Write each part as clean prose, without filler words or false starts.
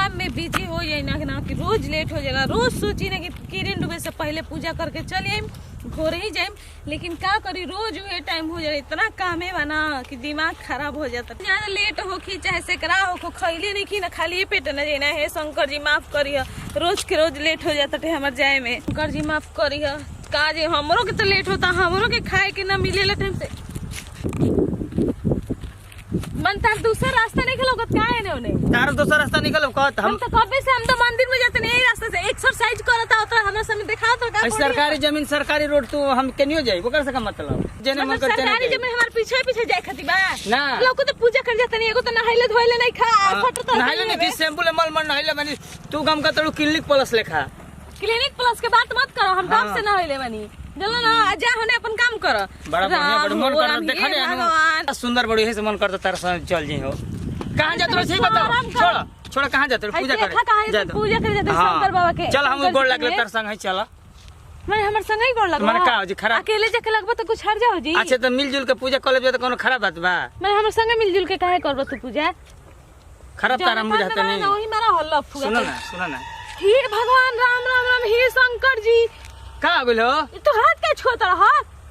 काम में बिजी हो जाए ना कि रोज लेट हो जाएगा। रोज सोची ना कि किरण डूबे से पहले पूजा करके चले घोर ही जाए, लेकिन क्या करी रोज ये टाइम हो जाए। इतना काम है बना कि दिमाग खराब हो जाता। ज्यादा लेट हो की चाहे सेकरा हो खैले नहीं की ना खाली पेट न जाना है। शंकर जी माफ करिए, रोज के रोज लेट हो जाता है हमारे जाए में। शंकर जी माफ करिए, का जे हमरों के तो लेट होता, हमरों के खाए के ना मिले टाइम से। मन तार दूसरा रास्ता निकलो का है ने तार दूसरा रास्ता निकलो कहत हम तो कब से हम तो मंदिर में जाते नहीं रास्ते से एक्सरसाइज करता होता हमरा सामने दिखा तो का सरकारी जमीन सरकारी रोड तो हम केनियो जाई ओकर से का मतलब जेने मन करते सरकारी जमीन हमारे पीछे पीछे जाए खाती बा ना लोग को तो पूजा कर जाते नहीं। एगो तो नहाइले धोइले नहीं खा फटता नहाइले नहीं शैम्पू ले मल नहाइले बनी तू गम का तड़ू क्लिनिक प्लस लेखा। क्लिनिक प्लस के बात मत करो, हम डॉक्टर से नहाइले बनी चलो ना जा होने अपन काम करो। बड़ा बढ़िया बड़ मन कर देखा नहीं सुंदर बड़ी है से मन करता तार संग चल जी हो। कहां जात रहो सही बताओ, छोड़ छोड़ कहां जात रहो पूजा करे पूजा करे जाते शंकर बाबा के। चल हम गोड़ लागले तार संग है चल मैं हमर संग ही गोड़ लगबो। मन का हो जी खराब अकेले जाके लगबो तो कुछ हर जाओ जी। अच्छा तो मिलजुल के पूजा कर लेबे तो कोनो खराब बात बा। मैं हमर संग मिलजुल के काहे करबो तू पूजा खराब तारा मुझे जाता नहीं। वही मेरा हल्ला फुगा। सुनो ना हे भगवान राम राम राम हे शंकर जी का बोलो तो हाथ क्या छोता रहा।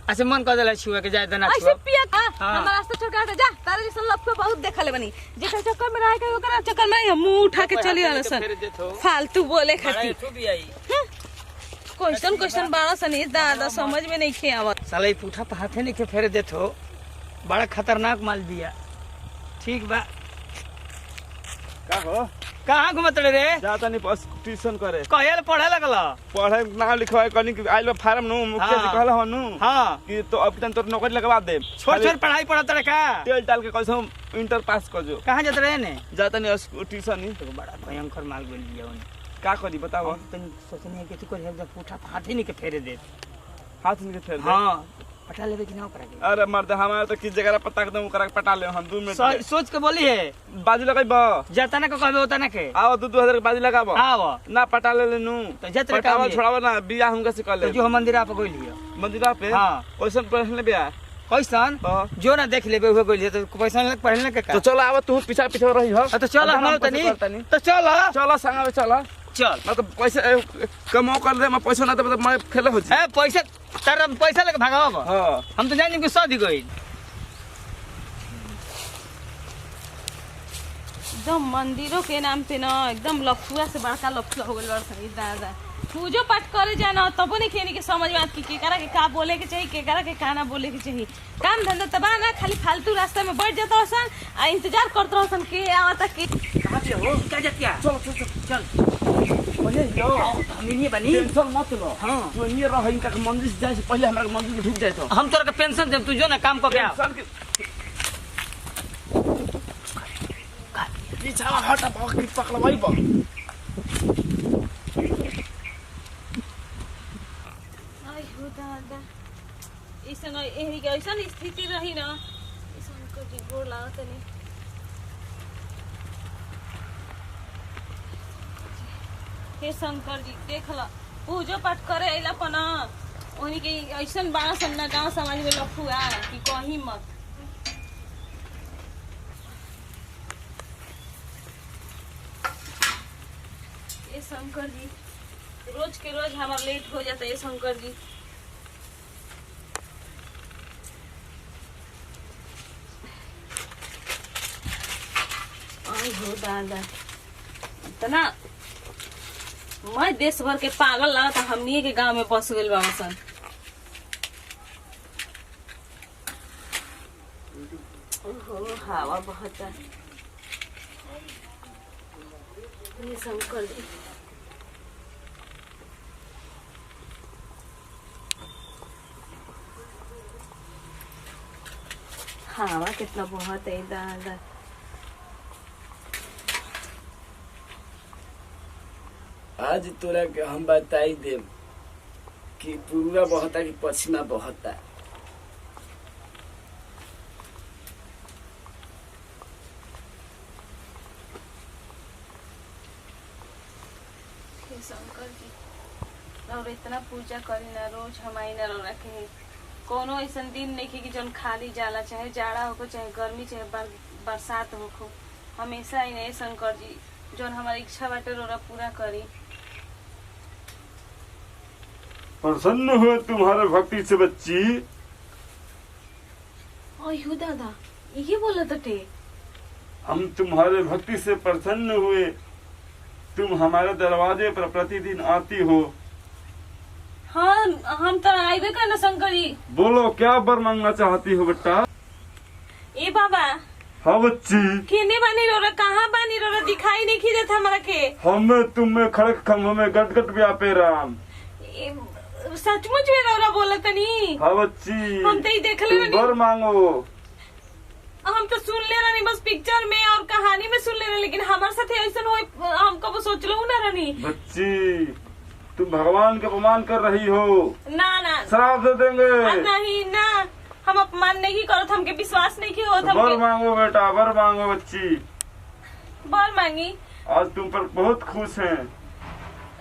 अच्छा मन कर देला छुआ के जाय देना ऐसे छुआ पिया हमारा रास्ता छोड़ के जा। तारे जैसा लफके बहुत देखले बनी जेकर चक्कर में रह के ओकरा चक्कर में मुंह उठा के चली आले सन फालतू बोले खाती। तू भी आई क्वेश्चन क्वेश्चन बाड़ा सनी दादा समझ में नहीं खे आवत। साला ई पूठा पे हाथे नहीं के फेरे देथो, बड़ा खतरनाक माल दिया। ठीक बा का हो कहां घुमत रे जाता नहीं बस ट्यूशन करे कहेल पढ़े लगल पढ़े नाम लिखवाए कनी कि आइल फार्म नु मुखिया जी कहला हनु हां कि तो अब तन तोर नौकरी लगवा दे। छोड़ पढ़ाई पढ़त रे का तेल डाल के कैसे इंटर पास कर जो। कहां जात रहे ने जाता नहीं ट्यूशन नहीं तो बड़ा भयंकर माल बोल दिया उन्हें। का करी बताओ तन सोचने कि तू कर जब पूठा हाथे नहीं के फेरे दे हाथ नहीं के फेर दे। हां पटा लेबे कि ना ओकरा के। अरे मर्द हमारे तो किस जगह पता एकदम ओकरा के पटा ले हम 2 मिनट सोच के बोली है बाजी लगाइबो जाता ना को कहबे होता ना के आओ 2000 के बाजी लगाबो आओ ना पटा ले लेनु तो जत रे का छोड़ाबो ना बियाह हमका से कर ले जो मंदिर पे गइलियो मंदिरा पे हां कैसन पहले बियाह कैसन जो ना देख लेबे हुए गइलियो तो पैसा लग पहले के का तो चलो आव तू पीछा पीछा रही हो तो चल हम तनी तो चल चलो संग में चलो चल मतलब पैसा कमाओ कर दे मैं पैसा ना दे तो मैं खेले हो जी ए पैसा तारा पैसा लेके भागाव हां हम तो जानी कि शादी गई एकदम मंदिरों के नाम पे ना एकदम लफुआ से बड़का लफुआ हो गइल बड़ सही दादा। पूजो पाठ करे जाना तबो नहीं खेनी के समझ में आत कि केकरा के का बोले के चाहिए केकरा के का ना बोले के चाहिए। काम धंधा तबा ना खाली फालतू रास्ता में बैठ जाता हसन आ इंतजार करत रहसन के आवता के कहां पे हो क्या जा क्या चल चल चल बोले यो हम नहीं बनी टेंशन मत लो हां जो नहीं रह इनका मंदिर से जाए से पहले हमरा मंदिर में ढुक जाए तो हम तोरा के पेंशन देब तू जो ना काम को के आ ये चला हटा भाग के पकड़ भाई बा आई हो दादा ऐसा एहरी के ऐसा स्थिति रही ना ऐसा उनको जी गोड़ लागत नहीं। हे शंकर जी देखला पूजो पाठ करे अइला पना ओनी के ऐसा बड़ा सन्ना गांव समाज में लफुआ कि कहीं मत। ये शंकर जी रोज के रोज हमारा लेट हो जाता है शंकर जी। आई हो दादा इतना मैं देश भर के पागल लगा था हमनी के गांव में बस गइल बा सन। ओहो हवा बहुत है ये शंकर जी। हवा कितना बहुत है दादा। आज तोरा के हम बताई देम कि पूर्वा बहता कि पश्चिमा बहता। शंकर जी और इतना पूजा करी ना रोज हम आई ना रखे कोनो ऐसा दिन नहीं कि जन खाली जाला चाहे जाड़ा हो चाहे गर्मी चाहे बरसात हो हमेशा ही नहीं शंकर जी जौन हमारी इच्छा बाटे रोरा पूरा करी। प्रसन्न हुए तुम्हारे भक्ति से बच्ची। अयो दादा ये बोला टे। हम तुम्हारे भक्ति से प्रसन्न हुए। तुम हमारे दरवाजे पर प्रतिदिन आती हो। हाँ हम तो आइबे करना शंकर जी। बोलो क्या वर मांगना चाहती हो बेटा। ए बाबा। हाँ बच्ची। केने बानी रोरा, कहाँ बानी रोरा, दिखाई नहीं खींचत हमरा के। हमें तुम्हें खड़क खम्भ में गट गट व्यापे राम। सचमुच में रोरा बोला तनी। हाँ बच्ची। हम तो ही देख ले वर मांगो। हम तो सुन ले रही बस पिक्चर में और कहानी में सुन ले रहे, लेकिन हमारे साथ ऐसा हो हम कब सोच लो ना रानी। बच्ची तुम भगवान का अपमान कर रही हो। ना ना श्राप दे देंगे। नहीं ना, हम अपमान नहीं करत, हमके विश्वास नहीं की होत। वर मांगो बेटा, वर मांगो बच्ची। वर मांगी। आज तुम पर बहुत खुश हैं।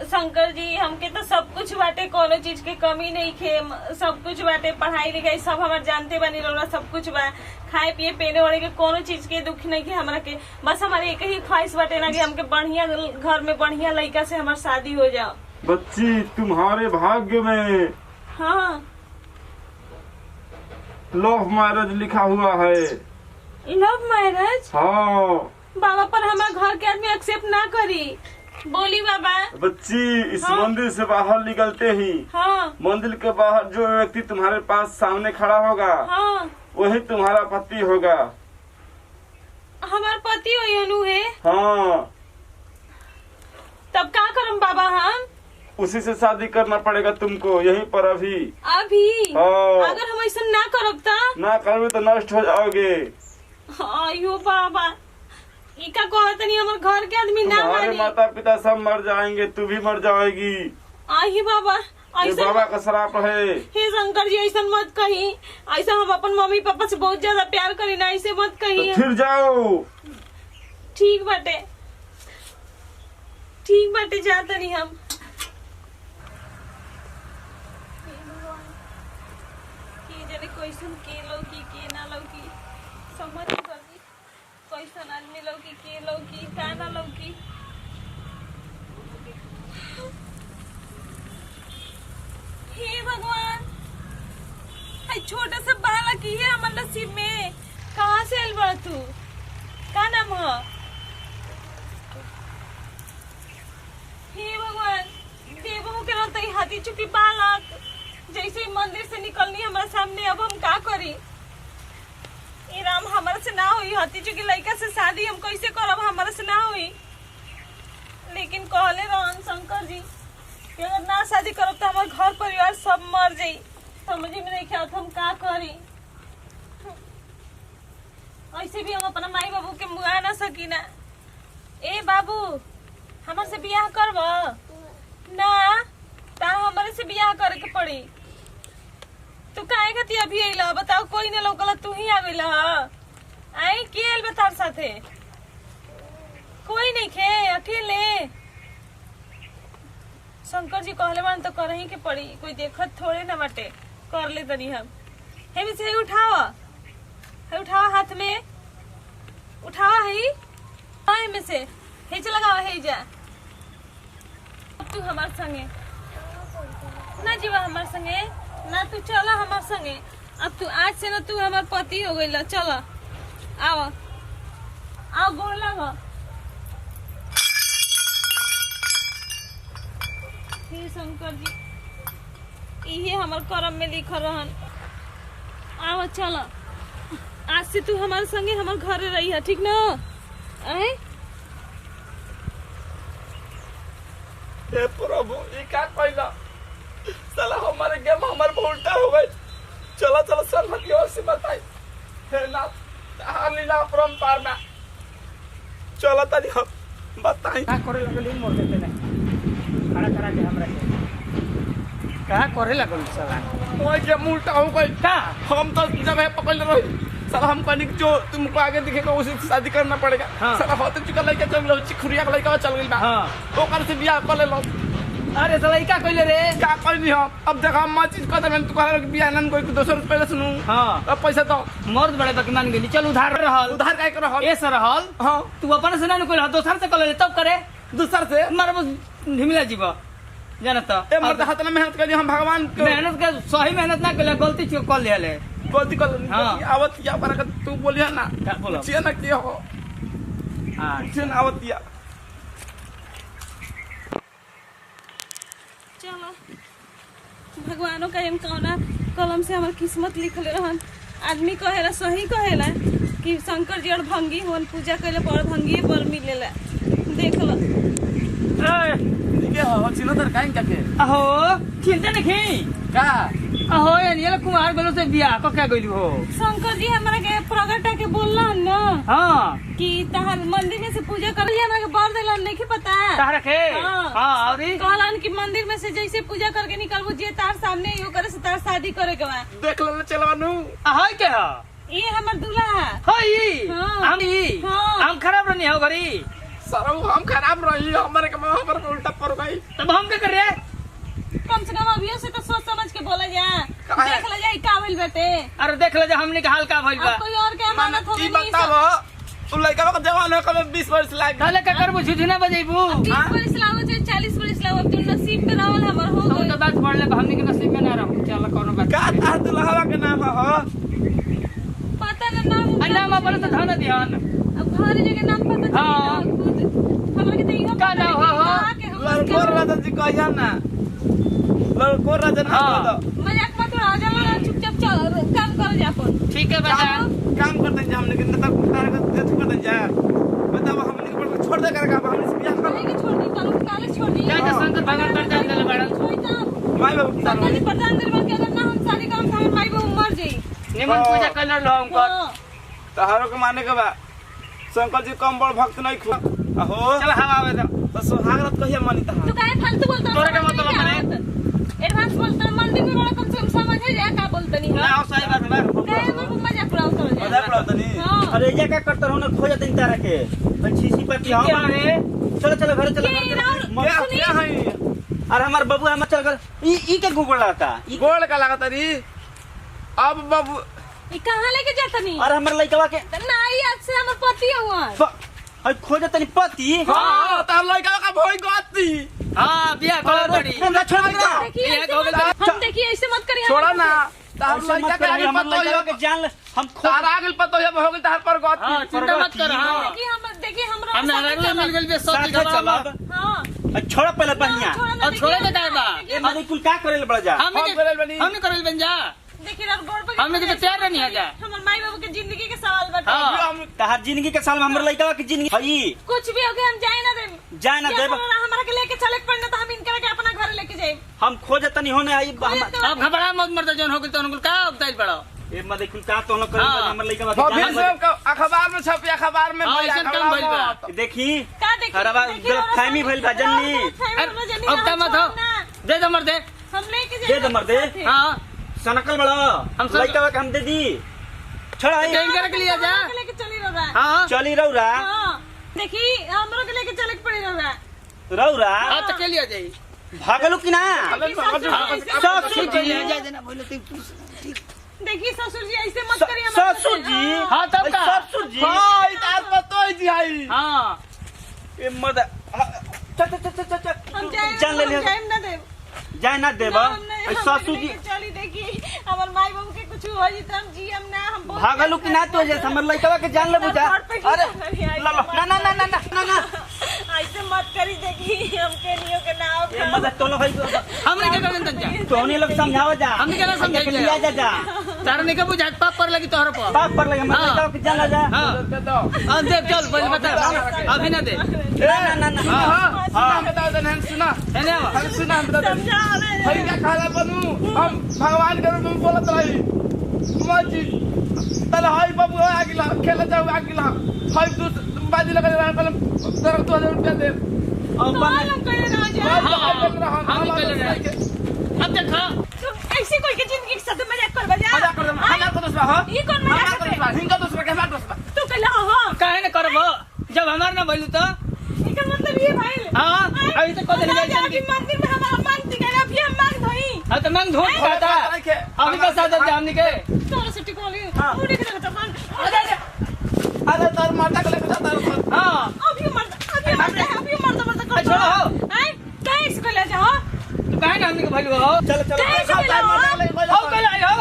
शंकर जी हमके तो सब कुछ बाटे, कोनो चीज के कमी नहीं खे, सब कुछ बाटे, पढ़ाई लिखाई सब हमारे जानते बनी रहा, सब कुछ बा, खाए पिए पहने वाले के कोनो चीज के दुख नहीं के हमरा के। बस हमारे एक ही ख्वाहिश बाटे ना कि हमके बढ़िया घर में बढ़िया लड़का से हमारी शादी हो जाओ। बच्ची तुम्हारे भाग्य में हाँ लव मैरिज लिखा हुआ है। Love marriage? हाँ बाबा पर हमारे घर के आदमी एक्सेप्ट ना करी। बोली बाबा। बच्ची इस हाँ? मंदिर से बाहर निकलते ही हाँ मंदिर के बाहर जो व्यक्ति तुम्हारे पास सामने खड़ा होगा, हाँ वही तुम्हारा पति होगा। हमार पति हो अनु है। हाँ तब क्या करम बाबा हम? उसी से शादी करना पड़ेगा तुमको यहीं पर अभी। अभी? हाँ। अगर हम ऐसा ना करब तो? ना करोगे तो नष्ट हो जाओगे। अयो बाबा इका कहत नहीं, हमारे घर के आदमी ना तुम्हारे मानी। माता पिता सब मर जाएंगे, तू भी मर जाएगी। आई बाबा ये ऐसा बाबा का श्राप है। हे शंकर जी ऐसा मत कही, ऐसा हम अपन मम्मी पापा से बहुत ज्यादा प्यार करी ना, ऐसे मत कही। तो फिर जाओ। ठीक बाटे, ठीक बाटे, जाता नहीं हम। क्वेश्चन के लौकी के ना लौकी समझ नहीं करती। क्वेश्चन आदमी लौकी के लौकी का ना लौकी। हे भगवान छोटा सा बालक ही है हमारे नसीब में। कहाँ से आयल बड़ा तू? का नाम है? हे भगवान देवहू के रहते हाथी चुकी बालक जैसे मंदिर से निकलनी हमारे सामने, अब हम का करी? ए राम हमारे से ना हुई, हाथी चुकी लड़का से शादी हम कैसे करब, हमारे से ना हुई। लेकिन कहले रहन शंकर जी कि अगर ना शादी करब तो हमारे घर परिवार सब मर जाई। समझ में नहीं आवत हम का करी। ऐसे भी हम अपना माई बाबू के मुआ ना सकी ना। ए बाबू हमारे से बियाह करब ना? ता हमारे से बियाह करे के पड़ी। तू काहे खाती अभी अइला? बताओ कोई ने लौकला, तू ही आ गइला। आई के आइल बा तार साथे? कोई नहीं खे, अकेले। शंकर जी कहले बान तो करही के पड़ी, कोई देखत थोड़े ना बाटे, कर ले तनी हम। हे भी से उठावा, हे उठावा हाथ में, उठावा है में से, हे चला लगावा है जा। अब तू हमार संगे ना जीवा, हमार संगे ना, तू चला हमार संगे। अब तू आज से ना तू हमार पति हो गई। चला आओ आओ गोर लगा। हे शंकर जी इहे हमार करम में लिखल रहन। आओ चला, आज से तू हमारे संगे हमार घरे रही है, ठीक ना? आए हे प्रभु ये क्या कहला? साला हमारे गेम हमारे उल्टा हो गई। चलो चलो सर हटी और से बताई। हे ना लीला परम्पार में चलो तनी हम बताई। का करे लगल मोर देते नहीं खड़ा करा के हमरा के का करे लगल साला? ओए गेम उल्टा हो गई। का हम तो जगह पकड़ रही। साला हम कहनी कि जो तुमको आगे दिखेगा उसी से शादी करना पड़ेगा। हाँ। साला होते चुका लड़का चल गया, चिखुरिया का लड़का चल गई बा। हाँ ओकर से बियाह कर ले लो। अरे साला ई का कइले रे क्या कहनी हम अब देखा हम चीज कहते मैं तू कह बिया नन कोई 200 रुपए पहले सुनू हाँ अब पैसा तो मर्द बड़े बाकी मान गेली चल उधार रहल उधार काय कर रहल ऐसे रहल हां तू अपन से ना कोई दोसर से कर ले तब करे दूसर से मार बस ढिमिला जीव जानत ए मर्द हाथ में मेहनत करी हम भगवान के मेहनत के सही मेहनत ना कले गलती क्यों कर ले गलती कर हाँ। आवत या पर तू बोलिया ना क्या बोला? पूछिए ना के हो हां पूछिए ना आवत या चलो भगवानों का एम कौना कलम से हमार किस्मत लिखल रहन आदमी कहेला सही कहेला कि शंकर जी और भंगी होन पूजा कइले पर भंगी पर मिलेला देख लो के हो चिनो तर काइन का के अहो चिंता नहीं का अहो ये कुमार बोलो से बियाह को क्या गइलू हो शंकर जी हमरा के प्रगटा के बोलला न हां कि तहर मंदिर में से पूजा कर हमरा के बर देला नहीं पता तार के हाँ। हां और कहलन कि मंदिर में से जैसे पूजा करके निकलबू जे तार सामने यो करे से तार शादी करे के बा देख ले चलवानू अहो के हो ये हमर दूल्हा होई हाँ। हम हम खराब रहनी हो घरी सरो हम खराब रही हमारे के हमर को उल्टा पड़ गई तब हम क्या कर रहे कम से कम अभियो से तो सोच समझ के बोला जा काहे? देख ले जाई का भइल बेटे अरे देख ले हमने का हाल का भइल बा अब कोई और के अमानत हो की गई बताओ तू लड़का का जवान है कब 20 वर्ष लाग काले का करबो झुझु ना बजेबू 30 वर्ष लाओ चाहे 40 वर्ष लाओ अब तो नसीब में रहल हमर हो हम गई तो बात पढ़ ले हमने के नसीब में ना रहू चल कोनो बात का तार दुल्हा के नाम हो पता ना नाम नाम अपन तो धन ध्यान अब घर जगह नाम पता हाँ। चली हमरा के तो इहो का नाम हो, हो? लड़कोर राजा जी कहिया ना लड़कोर राजा ना हाँ। दो मजाक मत उड़ाओ चलो चुपचाप चल काम कर जा अपन ठीक है बेटा काम करते जा हमने के नेता तार का देख कर जा बताओ हमने के छोड़ दे कर का हमने से बियाह कर के छोड़ दी कल काले छोड़ दी क्या शंकर भगवान पर जान दे बड़ा माय बाबू तार सरकारी प्रधान दरबार के अगर ना हम शादी करम त हमर माई बहू मर जाई निमन पूजा कर लो हम कर हाँ। तहारो के माने के बा शंकर जी कम बड़ भक्त नहीं खु हो चल हम आवे तो सुहागरात कहिया मानी तहार तू काहे फालतू बोलता तोरे का मतलब माने? एडवांस बोलता मंदिर में बड़ा कम से कम समझ जा का बोलतनी ना हां सही बात है काहे हमर मजाक उड़ाओ कर जा मजाक उड़ातनी हां अरे ये क्या करते हो ना खोज दिन तारा के छीसी पति हम क्या रे चलो चलो घर चलो के क्या क्या है अरे हमार बाबू हम चल कर ई के गुगल लगाता गोल का लागत री अब बाबू ई कहां लेके जातनी अरे हमार लइकवा के नहीं आज से हमर पति हुआ हई खोज तनी पति हां तार लड़का का भोई गती हां बियाह कर बड़ी हमरा छोड़ दे देखिए ये हो गेल हम देखिए ऐसे मत करिए छोड़ा ना तार ऐसे लड़का मत के आगे करिए, हमर पतो लइकवा के हो जान ले हम तार आगे पतो हो गई तार पर गती हां चिंता मत कर हां देखिए हमरा हमने अगर मिल गेल बे सब साथ चीज चलब हां छोड़ पहले बढ़िया और छोड़े के टाइम बा ए मने कुल का करेल बड़ जा हमने करल बन जा देखिए यार गोड़ पे हमने तो तैयार नहीं है जा हमर माई बाबू के जिंदगी के सवाल बता हाँ। तहार जिंदगी के साल में हमर लइकवा के जिंदगी हई कुछ भी हो गया हम जाए ना दे जाए ना देब हमरा के लेके चले पड़ना तो हम इनकरा के अपना घर लेके जाए हम खोज तनी होने आई अब घबरा मत मर जौन हो गेल तो उनको का उताइल पड़ो ए मने कुल का तो न करे हाँ। हमर लइकवा के फिर जान ले। से अखबार में छपी अखबार में हाँ, भैया ऐसन काम भइल बा। देखी का देखिए अरे बा गलतफहमी भइल बा जन्नी अब का मत हो दे दे मर दे हम लेके दे जाए दे मर दे हां सनकल बड़ा हम सब- लइकवा के हम दे दी छोड़ आई ट्रेन कर के लिया जा लेके चली रहा हां चली रौरा हां देखी हमरो के लेके चले पड़े रहा रौरा हां तो के लिया जाई भागलू कि ना ससुर जी ले जा देना बोले देखिए ससुर जी ऐसे मत करिए हमारे ससुर जी हां तब का ससुर जी हां तार पतो ही आई हां ए मद चल हम जाए जान ले हम जाए ना दे जाए ना देबा ससुर जी चली देखी हमर माई बाबू के कुछ हो जी हम जी हम ना हम बहुत- भागलू कि ना तो जैसे हमर लइकवा के जान ले बुझा अरे ला ला ना ना ना ना ना ना ऐसे मत करी देखी हमके नियो के नाव ए मद तोलो भाई हमने क्या करन तन जा तोहनी लोग समझावा जा हमने क्या समझाई ले? लिया जा जा तार ने के बुझात पाप पर लगी तोहर पर बाप पर लगे हमर हाँ। लइकवा के जान ले जा हां दे दो हां दे चल बोल बता अभी ना दे ना ना ना हां हां बताओ जन सुना है ना हम सुना बता दे समझा रहे हरी का खाना बनू हम भगवान के रूप में बोलत रही मजी तल हाई बाबू आगिला खेल जाओ आगिला हाई तू बाजी लगा रहा कल 2000 रुपया दे अब बना हम कहे ना जा हम निकल रहे अब देखा तुम ऐसे कोई के जिंदगी के साथ मजाक कर बजा मजाक कर मजाक कर दोस्तरा हां ये कौन मजाक मजाक करते कर हिंगा दोस्तरा के मजाक दोस्तरा तू कहला हां काहे न करबो जब हमार ना बोलू तो इसका मतलब ये भाई हां अभी तो कदे नहीं अभी जाएगी मंदिर में हमारा हां तो मंग धोत खाता अभी का साथ हमनी के तोरा से टिकोली हाँ। उड़ी के देखत मान अरे तार माता को लेके जाता है हां अभी मरदा कर छोड़ो हो। हैं कैस को ले जा तो काहे ना हमनी के भइल हो चल चल कैसे तार माता को लेके हो कल आई हो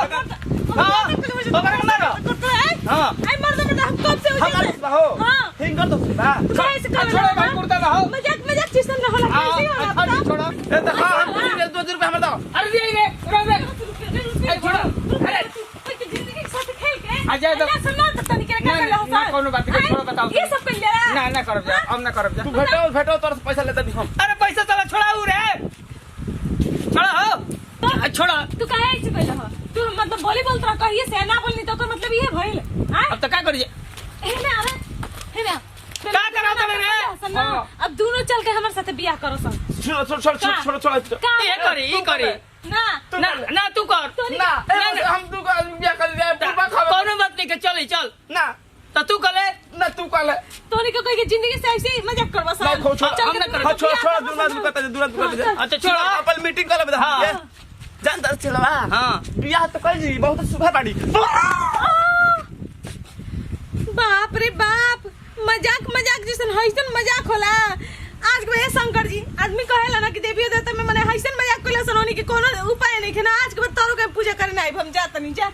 हां तो कर मारो हां आई मरदा हम कब से हो जाए हो हां ठीक कर दो बा कैसे कर छोड़ो भाई कुर्ता ना हो मजाक चीज ना होला कैसे होला हां छोड़ो ए तो हां 2 रुपए हमें दो अरे दे रे रे ए छोड़ो अरे जिंदगी के साथ खेल के आ जाए तो सुना तो तनी के कर लो ना कोनो बात के छोड़ो बताओ ये सब कर ले ना करब जा अब ना करब जा तू भेटो तोर से पैसा लेता हम अरे पैसा चला छोड़ाऊ रे छोड़ा हो छोड़ा तू काहे ऐसे कहला हो तू मतलब बोली बोलत कहिए से ना बोलनी तो मतलब ये भइल हां अब तो क्या करिए हे ना का कराता रे अब दोनों चल के हमारे साथ बियाह करो सन छोड़ ये करी ना ना तू कर ना हम तू का क्या कर रहे पूरा खावे कोनो बात नहीं के चल ना तो तू करे ना तू काले तोनी को कह के जिंदगी से ऐसे ही मजाक करबा सन नहीं, छोड़, हम ना करब। छोड़ दूर अच्छा छोड़ो अपन मीटिंग कर बता हाँ। जान दर चलवा हां बियाह तो कर जी बहुत सुखा बाड़ी बाप रे बाप मजाक जैसन हईसन मजाक होला आज के शंकर जी आदमी कहेला ना कि देवी देवता में मने हईसन मजाक कइला सनोनी के कोनो उपाय नहीं है ना आज के बाद तारो के पूजा करने आई हम जात नहीं जा